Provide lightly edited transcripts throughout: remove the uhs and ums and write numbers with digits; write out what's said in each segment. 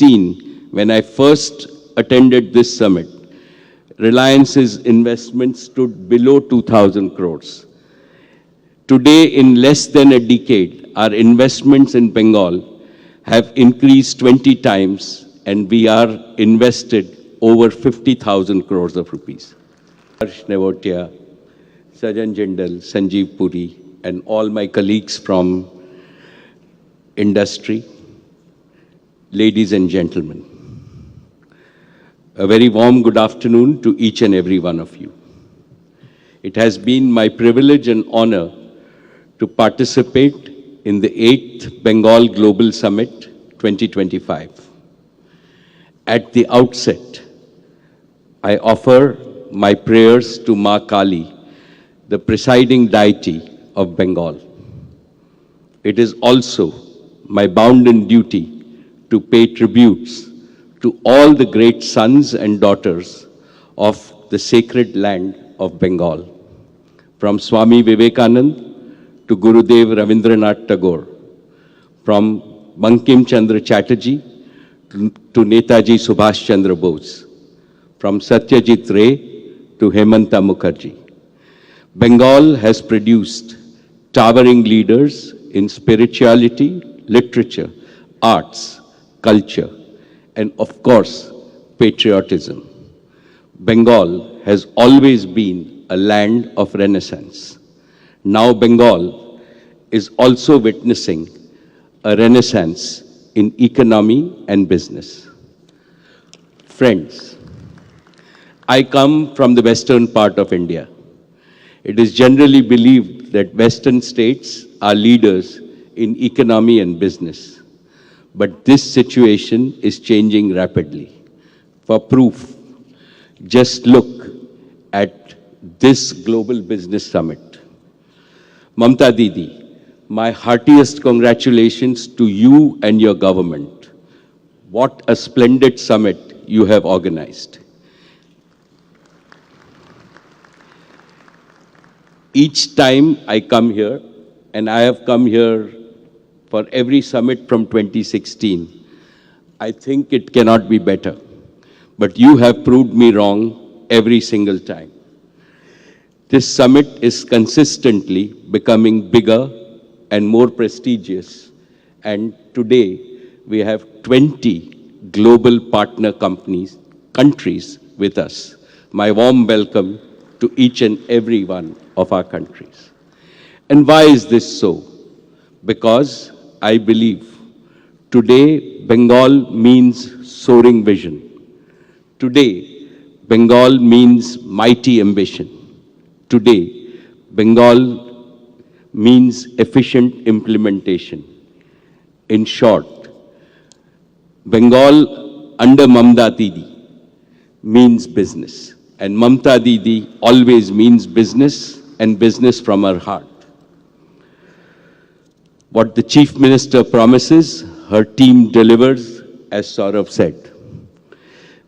2016, when I first attended this summit, Reliance's investment stood below 2,000 crores. Today, in less than a decade, our investments in Bengal have increased 20 times, and we are invested over 50,000 crores of rupees. Harsh Nevotia, Sajan Jindal, Sanjeev Puri, and all my colleagues from industry, ladies and gentlemen, a very warm good afternoon to each and every one of you. It has been my privilege and honor to participate in the 8th Bengal Global Summit 2025. At the outset, I offer my prayers to Ma Kali, the presiding deity of Bengal. It is also my bounden duty to pay tributes to all the great sons and daughters of the sacred land of Bengal, from Swami Vivekananda to Gurudev Rabindranath Tagore, from Bankim Chandra Chatterjee to Netaji Subhash Chandra Bose, from Satyajit Ray to Hemanta Mukherjee. Bengal has produced towering leaders in spirituality, literature, arts, culture, and of course, patriotism. Bengal has always been a land of renaissance. Now Bengal is also witnessing a renaissance in economy and business. Friends, I come from the western part of India. It is generally believed that western states are leaders in economy and business. But this situation is changing rapidly. For proof, just look at this Global Business Summit. Mamta Didi, my heartiest congratulations to you and your government. What a splendid summit you have organized. Each time I come here, and I have come here for every summit from 2016, I think it cannot be better. But you have proved me wrong every single time. This summit is consistently becoming bigger and more prestigious. And today, we have 20 global partner countries with us. My warm welcome to each and every one of our countries. And why is this so? Because I believe today Bengal means soaring vision. Today, Bengal means mighty ambition. Today, Bengal means efficient implementation. In short, Bengal under Mamta Didi means business. And Mamta Didi always means business, and business from her heart. What the Chief Minister promises, her team delivers, as Saurav said.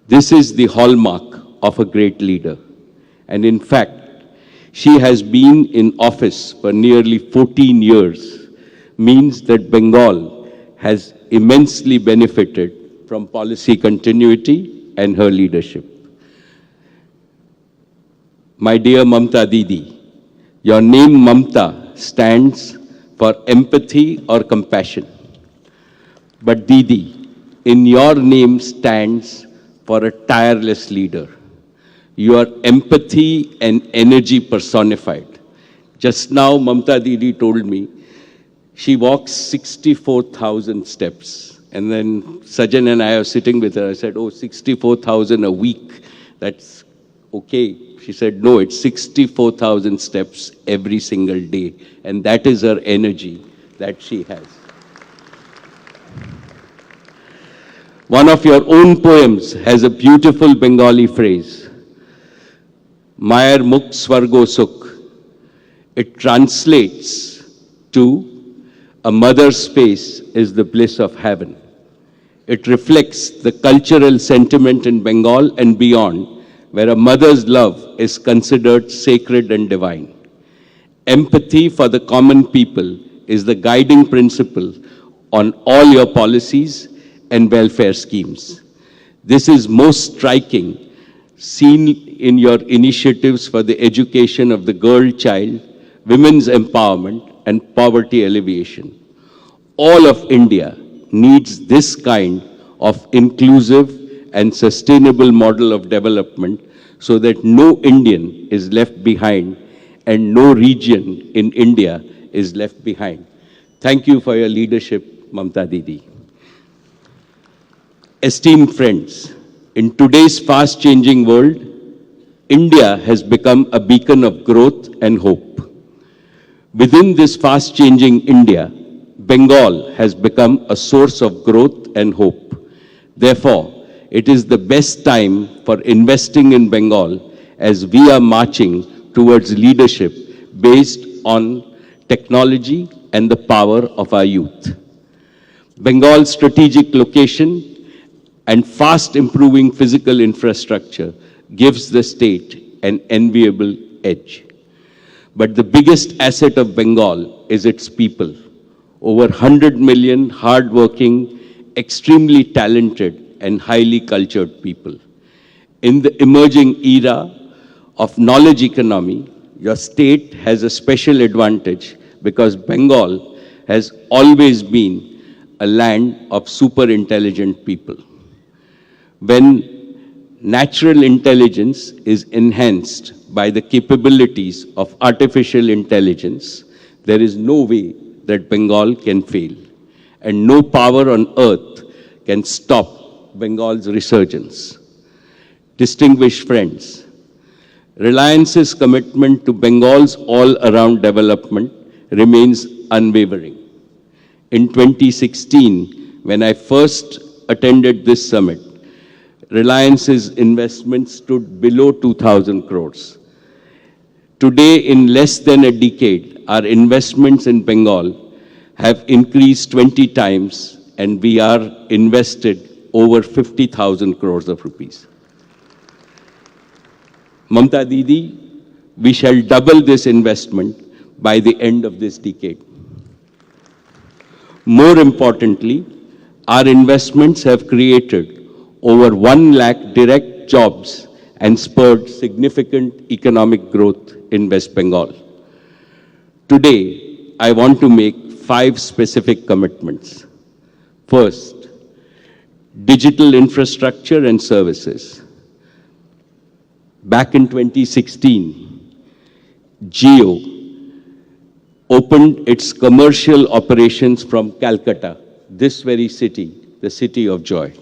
This is the hallmark of a great leader. And in fact, she has been in office for nearly 14 years, means that Bengal has immensely benefited from policy continuity and her leadership. My dear Mamta Didi, your name Mamta stands for empathy or compassion. But Didi, in your name stands for a tireless leader. You are empathy and energy personified. Just now, Mamta Didi told me she walks 64,000 steps. And then Sajan and I are sitting with her. I said, oh, 64,000 a week. That's okay. She said, no, it's 64,000 steps every single day. And that is her energy that she has. One of your own poems has a beautiful Bengali phrase, Mayer Mukh Swargo Sukh. It translates to a mother's face is the bliss of heaven. It reflects the cultural sentiment in Bengal and beyond, where a mother's love is considered sacred and divine. Empathy for the common people is the guiding principle on all your policies, and welfare schemes. This is most striking, seen in your initiatives for the education of the girl child, women's empowerment, and poverty alleviation. All of India needs this kind of inclusive and sustainable model of development so that no Indian is left behind and no region in India is left behind. Thank you for your leadership, Mamta Didi. Esteemed friends, in today's fast-changing world, India has become a beacon of growth and hope. Within this fast-changing India, Bengal has become a source of growth and hope. Therefore, it is the best time for investing in Bengal as we are marching towards leadership based on technology and the power of our youth. Bengal's strategic location and fast improving physical infrastructure gives the state an enviable edge. But the biggest asset of Bengal is its people. Over 100 million hardworking, extremely talented and highly cultured people. In the emerging era of knowledge economy, your state has a special advantage because Bengal has always been a land of super intelligent people. When natural intelligence is enhanced by the capabilities of artificial intelligence, there is no way that Bengal can fail, and no power on earth can stop Bengal's resurgence. Distinguished friends, Reliance's commitment to Bengal's all-around development remains unwavering. In 2016, when I first attended this summit, Reliance's investment stood below 2,000 crores. Today, in less than a decade, our investments in Bengal have increased 20 times and we are invested over 50,000 crores of rupees. Mamta Didi, we shall double this investment by the end of this decade. More importantly, our investments have created over 1 lakh direct jobs and spurred significant economic growth in West Bengal. Today, I want to make 5 specific commitments. First, digital infrastructure and services. Back in 2016, Jio opened its commercial operations from Calcutta, this very city, the city of joy.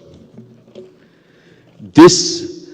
This